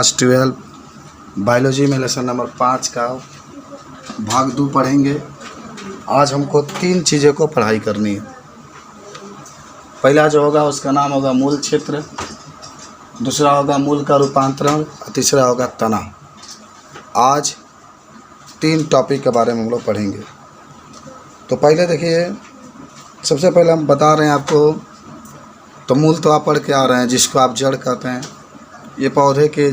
Class 12 biology में lesson number 5 का भाग 2 पढ़ेंगे। आज हमको 3 चीज़ों को पढ़ाई करनी है। पहला जो होगा उसका नाम होगा मूल क्षेत्र, दूसरा होगा मूल का रूपांतरण और तीसरा होगा तना। आज 3 टॉपिक के बारे में हम लोग पढ़ेंगे। तो पहले देखिए, सबसे पहले हम बता रहे हैं आपको, तो मूल तो आप पढ़ के आ रहे हैं, जिसको आप जड़ कहते हैं। ये पौधे के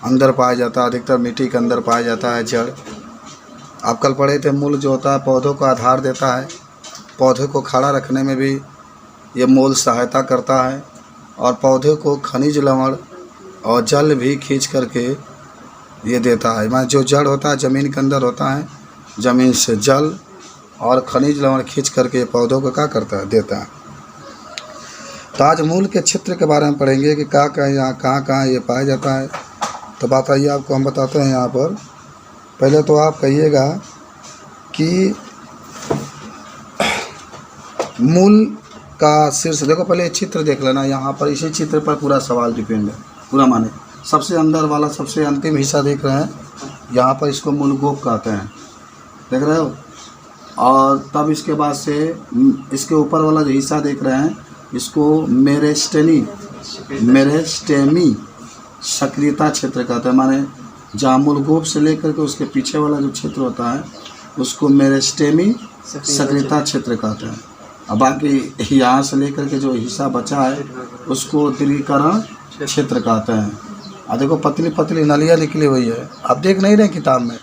अंदर पाया जाता है, अधिकतर मिट्टी के अंदर पाया जाता है जड़। आप कल पढ़े थे, मूल जो होता है पौधों को आधार देता है, पौधे को खड़ा रखने में भी ये मूल सहायता करता है, और पौधे को खनिज लवण और जल भी खींच करके ये देता है। जो जड़ होता है ज़मीन के अंदर होता है, ज़मीन से जल और खनिज लवण खींच करके पौधों को क्या करता है, देता है। तो आज मूल के क्षेत्र के बारे में पढ़ेंगे कि कहाँ ये पाया जाता है। तो बात आइए, आपको हम बताते हैं। यहाँ पर पहले तो आप कहिएगा कि मूल का शीर्ष देखो। पहले ये चित्र देख लेना, यहाँ पर इसी चित्र पर पूरा सवाल डिपेंड है, पूरा माने। सबसे अंदर वाला सबसे अंतिम हिस्सा देख रहे हैं, यहाँ पर इसको मूलगोप कहते हैं, देख रहे हो। और तब इसके बाद से इसके ऊपर वाला जो हिस्सा देख रहे हैं, इसको मेरिस्टेमी सक्रियता क्षेत्र कहते हैं। माने जहाँ मूलगोप से लेकर के उसके पीछे वाला जो क्षेत्र होता है उसको मेरिस्टेमी सक्रियता क्षेत्र कहते हैं। और बाकी यहाँ से लेकर के जो हिस्सा बचा है उसको दीर्घीकरण क्षेत्र कहते हैं। और देखो पतली पतली नलियाँ निकली हुई है, आप देख नहीं रहे किताब में?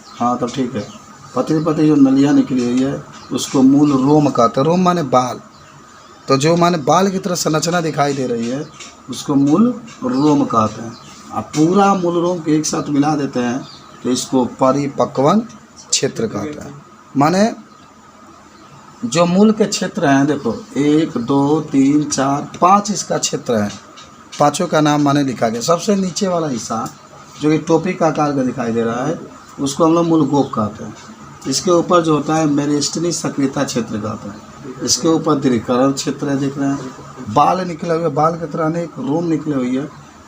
हाँ, तब ठीक है। पतली पतली जो नलियाँ निकली हुई है उसको मूल रोम कहते हैं। रोम माने बाल, तो जो माने बाल की तरह संरचना दिखाई दे रही है उसको मूल रोम कहते हैं। अब पूरा मूल रोम के एक साथ मिला देते हैं तो इसको परिपक्वन क्षेत्र कहते हैं। माने जो मूल के क्षेत्र हैं, देखो 1 2 3 4 5 इसका क्षेत्र है। पांचों का नाम माने लिखा गया। सबसे नीचे वाला हिस्सा जो कि टोपी का आकार का दिखाई दे रहा है उसको हम लोग मूलगोप कहते हैं। इसके ऊपर जो होता है मेरिस्टेमी सक्रियता क्षेत्र कहते हैं। इसके ऊपर दीर्घीकरण क्षेत्र है, देख रहे हैं। बाल निकले हुए, बाल की तरह अनेक रोम निकले हुई है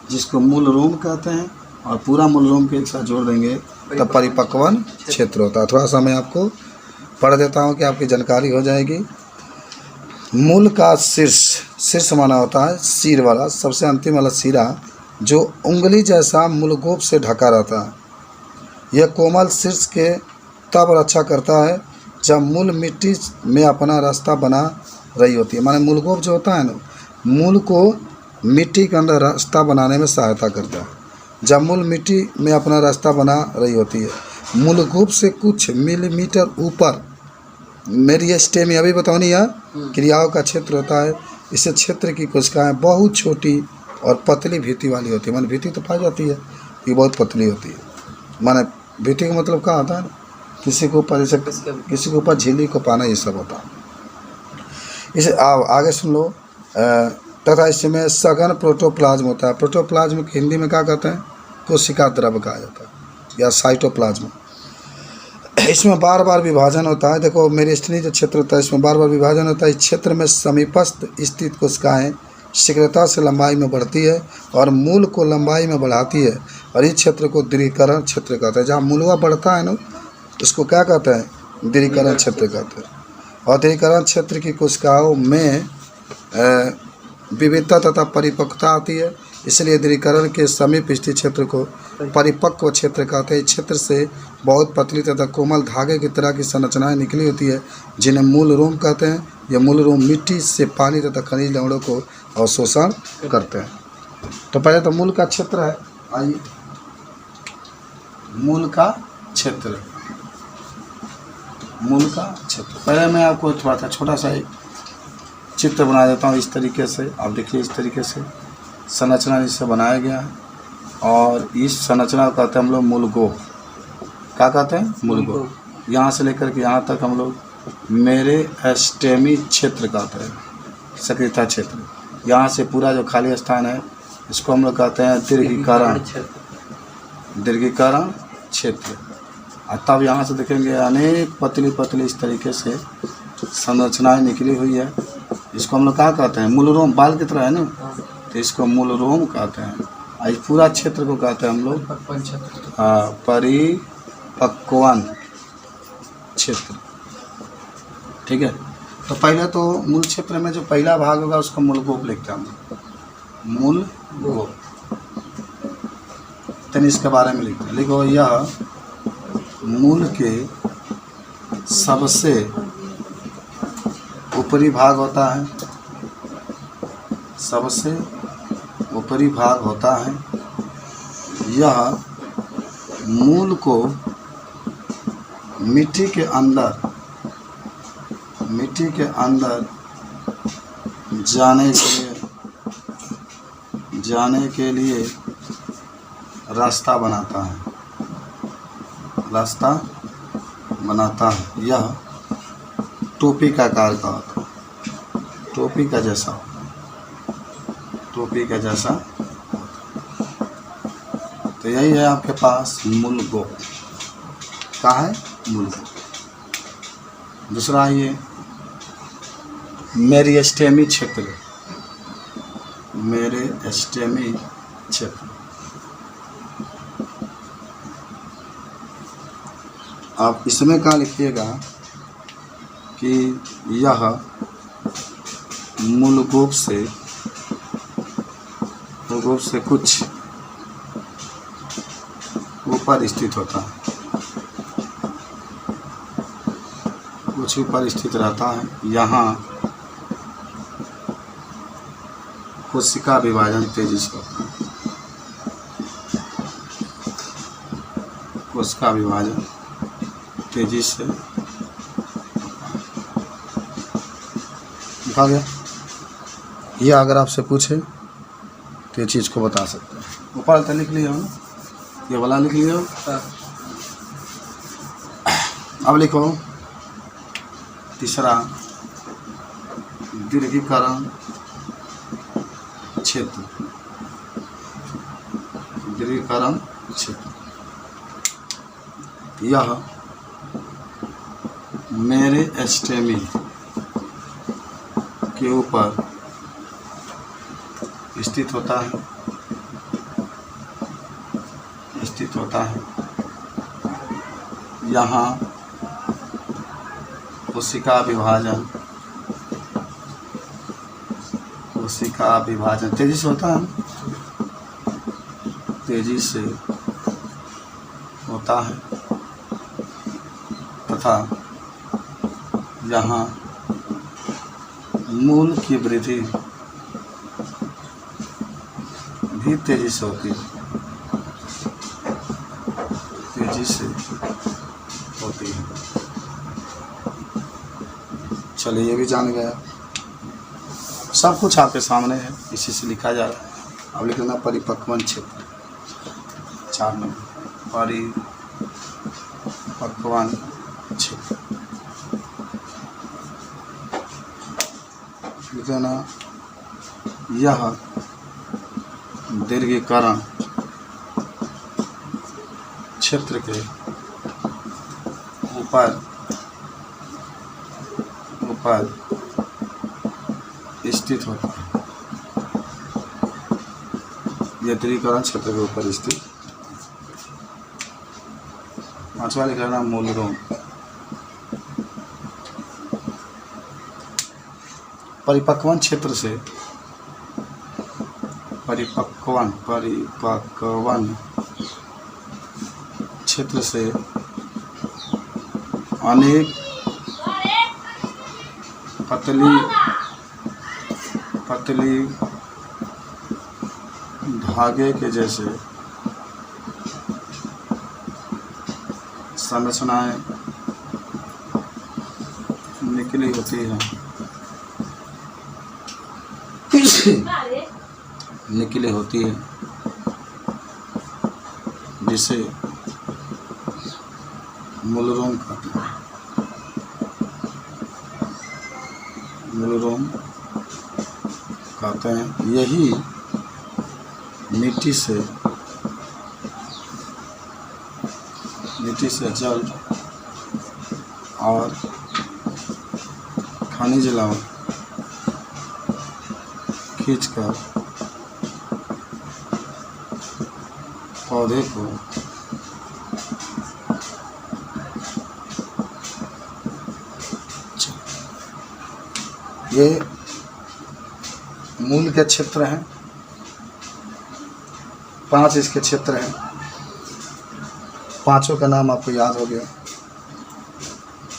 जिसको मूल रोम कहते हैं। और पूरा मूल रोम के एक साथ जोड़ देंगे तब परिपक्वन क्षेत्र होता है। थोड़ा सा मैं आपको पढ़ देता हूँ कि आपकी जानकारी हो जाएगी। मूल का शीर्ष माना होता है सिर वाला, सबसे अंतिम वाला सिरा जो उंगली जैसा मूलगोप से ढका रहता है। यह कोमल शीर्ष के तब रक्षा करता है जब मूल मिट्टी में अपना रास्ता बना रही होती है। माने मूलगोप जो होता है ना, मूल को मिट्टी के अंदर रास्ता बनाने में सहायता करता है जब मूल मिट्टी में अपना रास्ता बना रही होती है। मूलगोप से कुछ मिलीमीटर ऊपर मेरिस्टेमी, अभी बताओ नहीं, क्रियाओं का क्षेत्र होता है। इस क्षेत्र की कोशिकाएं बहुत छोटी और पतली भीति वाली होती है। माने भीति तो पाई जाती है, ये बहुत पतली होती है। माने भीति का मतलब क्या होता है, किसी को ऊपर, जैसे किसी के ऊपर झिल्ली को पाना, ये सब होता है। इसे आगे सुन लो। तथा इसमें सघन प्रोटोप्लाज्म होता है। प्रोटोप्लाज्म को हिंदी में क्या कहते हैं? कोशिका द्रव्य कहा जाता है या साइटोप्लाज्म। इसमें बार बार विभाजन होता है। देखो मेरिस्टेमी जो क्षेत्र होता है इसमें बार बार विभाजन होता है। इस क्षेत्र में समीपस्थ स्थित कोशिकाएं शीघ्रता से लंबाई में बढ़ती है और मूल को लंबाई में बढ़ाती है। और इस क्षेत्र को दीर्घीकरण क्षेत्र कहते हैं। जहाँ मूलवा बढ़ता है ना उसको क्या कहते हैं? दीर्घीकरण क्षेत्र कहते हैं। और दीर्घीकरण क्षेत्र की कोशिकाओं में विविधता तथा परिपक्वता आती है, इसलिए दीर्घीकरण के समीप स्थित क्षेत्र को परिपक्व क्षेत्र कहते हैं। इस क्षेत्र से बहुत पतली तथा कोमल धागे की तरह की संरचनाएं निकली होती है जिन्हें मूल रोम कहते हैं। यह मूल रोम मिट्टी से पानी तथा खनिज लवणों को अवशोषण करते हैं। तो पहले तो मूल का क्षेत्र है। आइए, मूल का क्षेत्र, मूल का क्षेत्र। पहले मैं आपको थोड़ा सा छोटा सा एक चित्र बना देता हूँ। इस तरीके से आप देखिए, इस तरीके से संरचना इससे बनाया गया है। और इस संरचना को कहते हैं हम लोग मूलगोप। क्या कहते हैं? मूलगोप। यहाँ से लेकर के यहाँ तक हम लोग मेरिस्टेमी क्षेत्र कहते हैं, सक्रियता क्षेत्र। यहाँ से पूरा जो खाली स्थान है इसको हम लोग कहते हैं दीर्घीकरण क्षेत्र। और तब यहाँ से देखेंगे अनेक पतली पतली इस तरीके से संरचनाएं निकली हुई है। इसको हम लोग क्या कहते हैं? मूल रोम, बाल की तरह है ना, तो इसको मूल रोम कहते हैं। इस पूरा क्षेत्र को कहते हैं हम लोग परिपक्वन क्षेत्र। ठीक है, तो पहले तो मूल क्षेत्र में जो पहला भाग होगा उसका मूल गोप लिखते हैं हम लोग, मूल गोप। तो इसके बारे में लिखते हैं, लिखो यह मूल के सबसे ऊपरी भाग होता है, सबसे ऊपरी भाग होता है। यह मूल को मिट्टी के अंदर जाने के लिए रास्ता बनाता है। यह टोपी का आकार का होता है, टोपी का जैसा। तो यही है आपके पास मूल गोप। क्या है? मूल गोप। दूसरा ये मेरिस्टेमी क्षेत्र, मेरिस्टेमी क्षेत्र। आप इसमें क्या लिखिएगा कि यह मूल गोप से कुछ ऊपर स्थित होता है, कुछ ऊपर स्थित रहता है। यहाँ कोशिका विभाजन तेजी से होता है, कोशिका विभाजन तेजी से लिखा गया। यह अगर आपसे पूछे तो ये चीज़ को बता सकते हैं। ऊपर तो लिख लिया हो, ये वाला लिख लिया हो। अब लिखो तीसरा दीर्घीकरण क्षेत्र, दीर्घीकरण क्षेत्र। यह मेरिस्टेमी के ऊपर स्थित होता है। यहाँ कोशिका विभाजन तेजी से होता है, तथा यहाँ मूल की वृद्धि भी तेजी से होती है, चलिए ये भी जान गया। सब कुछ आपके सामने है, इसी से लिखा जा रहा है। अब लिखना परिपक्वन क्षेत्र 4 नंबर, परिपक्वन क्षेत्र लिखना। यह दीर्घीकरण क्षेत्र के ऊपर स्थित होता है। यह दीर्घीकरण क्षेत्र के ऊपर स्थित। 5वां लिख लेना मूल रोम। परिपक्वन क्षेत्र से परिपक्वन क्षेत्र से अनेक पतली धागे के जैसे संरचनाएं निकली होती है जिसे मूलरोम कहते हैं। यही मिट्टी से जल और खनिज लवण खींचकर पौधे को ये मूल के क्षेत्र हैं, 5 इसके क्षेत्र हैं। 5 का नाम आपको याद हो गया।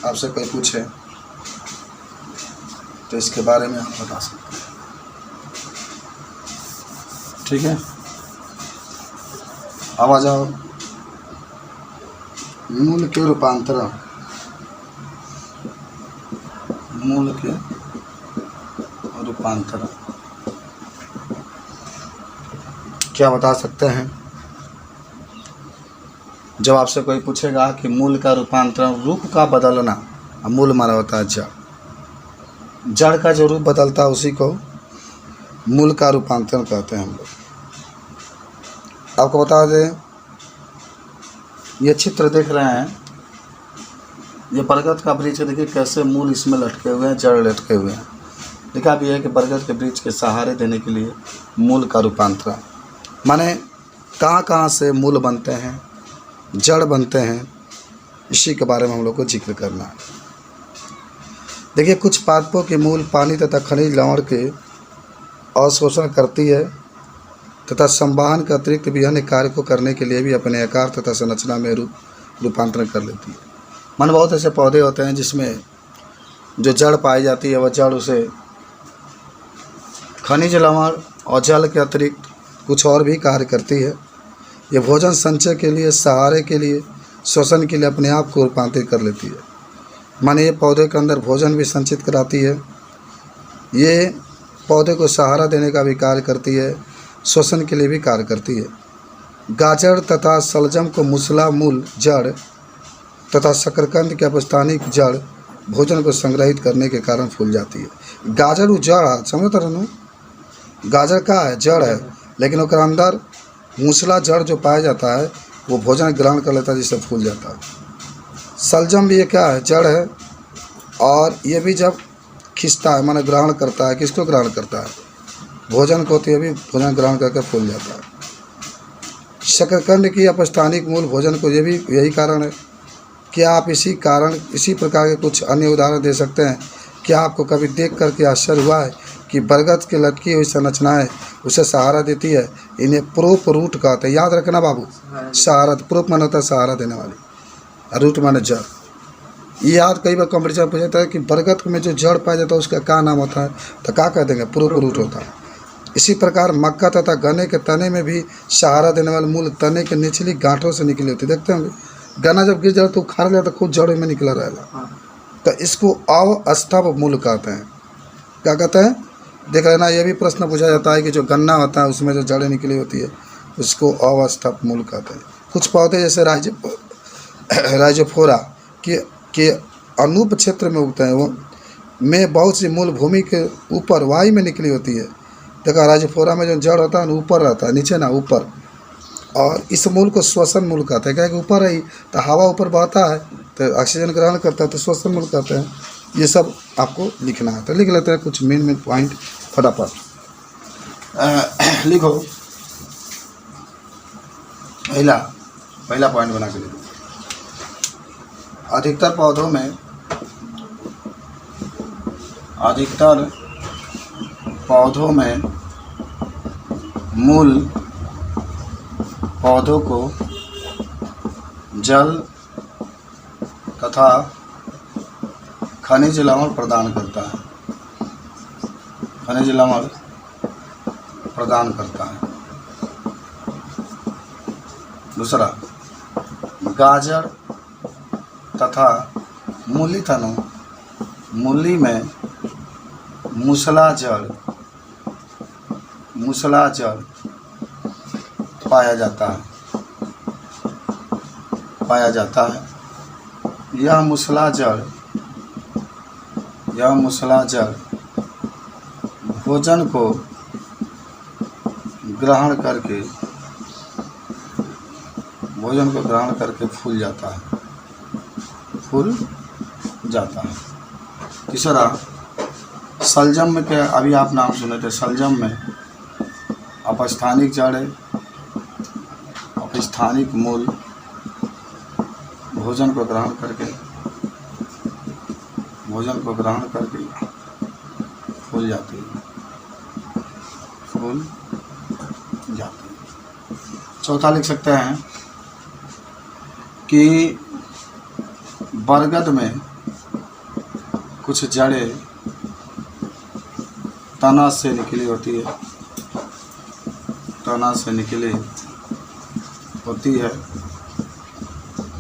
आपसे कोई पूछे तो इसके बारे में आप बता सकते हैं। ठीक है, अब आ जाओ मूल के रूपांतरण। मूल के रूपांतरण क्या बता सकते हैं? जब आपसे कोई पूछेगा कि मूल का रूपांतरण, रूप का बदलना, मूल माना होता है जड़, जड़ का जो रूप बदलता है उसी को मूल का रूपांतरण कहते हैं हम लोग। आपको बता दें, ये चित्र देख रहे हैं, ये बरगद का वृक्ष है। देखिए कैसे मूल इसमें लटके हुए हैं, जड़ लटके हुए हैं। देखा भी है कि बरगद के वृक्ष के सहारे देने के लिए मूल का रूपांतरण, माने कहाँ कहाँ से मूल बनते हैं, जड़ बनते हैं, इसी के बारे में हम लोग को जिक्र करना है। देखिए कुछ पादपों के मूल पानी तथा खनिज लवण के अवशोषण करती है तथा संवहन के अतिरिक्त भी अन्य कार्य को करने के लिए भी अपने आकार तथा संरचना में रूपांतरण कर लेती है। मन बहुत ऐसे पौधे होते हैं जिसमें जो जड़ पाई जाती है वह जड़ उसे खनिज लवण और जल के अतिरिक्त कुछ और भी कार्य करती है। ये भोजन संचय के लिए, सहारे के लिए, श्वसन के लिए अपने आप को रूपांतरित कर लेती है। माने ये पौधे के अंदर भोजन भी संचित कराती है, ये पौधे को सहारा देने का भी कार्य करती है, श्वसन के लिए भी कार्य करती है। गाजर तथा सलजम को मूसला मूल जड़ तथा शकरकंद के अपस्थानिक जड़ भोजन को संग्रहित करने के कारण फूल जाती है। गाजर वो जड़ है, समझते रहना, गाजर का है, जड़ है, लेकिन उसके अंदर मूसला जड़ जो पाया जाता है वो भोजन ग्रहण कर लेता है जिससे फूल जाता है। सलजम भी ये क्या है, जड़ है, और ये भी जब खिंचता है माने ग्रहण करता है, किसको ग्रहण करता है, भोजन को, तो ये भी भोजन ग्रहण करके फूल जाता है। शकरकंद की अपस्थानिक मूल भोजन को, ये भी यही कारण है। क्या आप इसी प्रकार के कुछ अन्य उदाहरण दे सकते हैं? क्या आपको कभी देख करके आश्चर्य हुआ है कि बरगद की लटकी हुई संरचनाएं उसे सहारा देती है? इन्हें प्रोप रूट कहते हैं, याद रखना बाबू। सहारा, प्रोप माना होता है सहारा देने वाली, रूट माने जड़। ये याद कई बार कॉम्पिटिशन पूछा जाता है कि बरगद में जो जड़ पाया जाता है उसका क्या नाम होता है, तो क्या कह देंगे, प्रोप रूट होता है। इसी प्रकार मक्का तथा गन्ने के तने में भी सहारा देने वाले मूल तने के निचली गांठों से निकली होती है। देखते होंगे गन्ना जब गिर जाए तो उखाड़ लिया तो खुद जड़ों में निकला रहेगा, तो इसको अवस्तभ मूल कहते हैं। क्या कहते हैं, देख लेना। ये भी प्रश्न पूछा जाता है कि जो गन्ना होता है उसमें जो जड़ें निकली होती है उसको अवस्थभ मूल कहते हैं। कुछ पौधे जैसे राइजोफोरा के अनूप क्षेत्र में उगते हैं, वो में बहुत सी मूल भूमि के ऊपर वायु में निकली होती है। देखा राइजोफोरा में जो जड़ होता है ऊपर रहता है, नीचे ना ऊपर, और इस मूल को श्वसन मूल कहते हैं। क्या कि ऊपर ही तो हवा ऊपर बहता है तो ऑक्सीजन ग्रहण करता है, तो श्वसन मूल कहते हैं। ये सब आपको लिखना है, तो लिख लेते हैं कुछ मेन पॉइंट फटाफट लिखो। पहला पॉइंट बना के लिखो। अधिकतर पौधों में मूल पौधों को जल तथा खनिज लवण प्रदान करता है, खनिज लवण प्रदान करता है। दूसरा, गाजर तथा मूली तनों, मूली में मूसला जड़ पाया जाता है। यह मूसला जड़ भोजन को ग्रहण करके फूल जाता है। तीसरा, सलजम में क्या, अभी आप नाम सुने थे, सलजम में अपस्थानिक जड़ है। स्थानिक मूल भोजन को ग्रहण करके फूल जाती है। चौथा लिख सकते हैं कि बरगद में कुछ जड़ें तना से निकली होती है,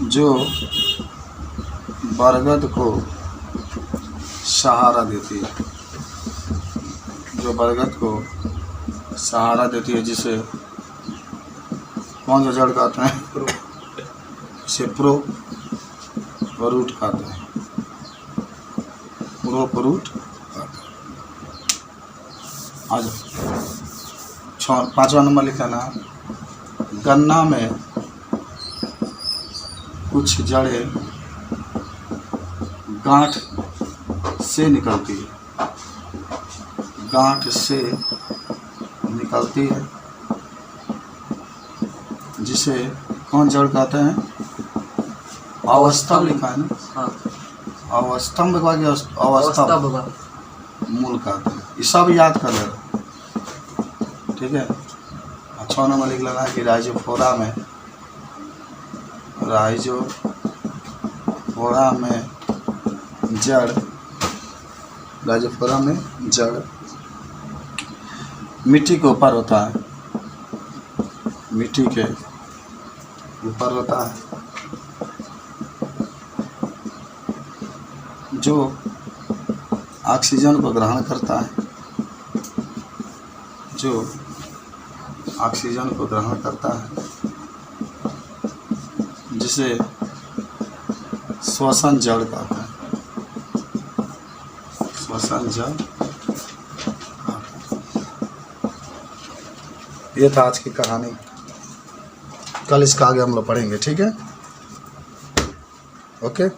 जो बरगद को सहारा देती है, जिसे कौन सा जड़ कहते हैं? इसे प्रोप रूट कहते हैं। आ जाओ, 5वां नंबर लिखना। गन्ना में कुछ जड़ें गांठ से निकलती है, जिसे कौन जड़ कहते हैं? अवस्तंभ लिखा है ना? हाँ। अवस्तंभ मूल कहते हैं। ये सब याद कर लेना, ठीक है। 6 नंबर लिख लेना कि राइजोफोरा में जड़ मिट्टी के ऊपर होता है, जो ऑक्सीजन को ग्रहण करता है, जिसे श्वसन जड़ कहते हैं। ये था आज की कहानी। कल इसका आगे हम लोग पढ़ेंगे, ठीक है? ओके।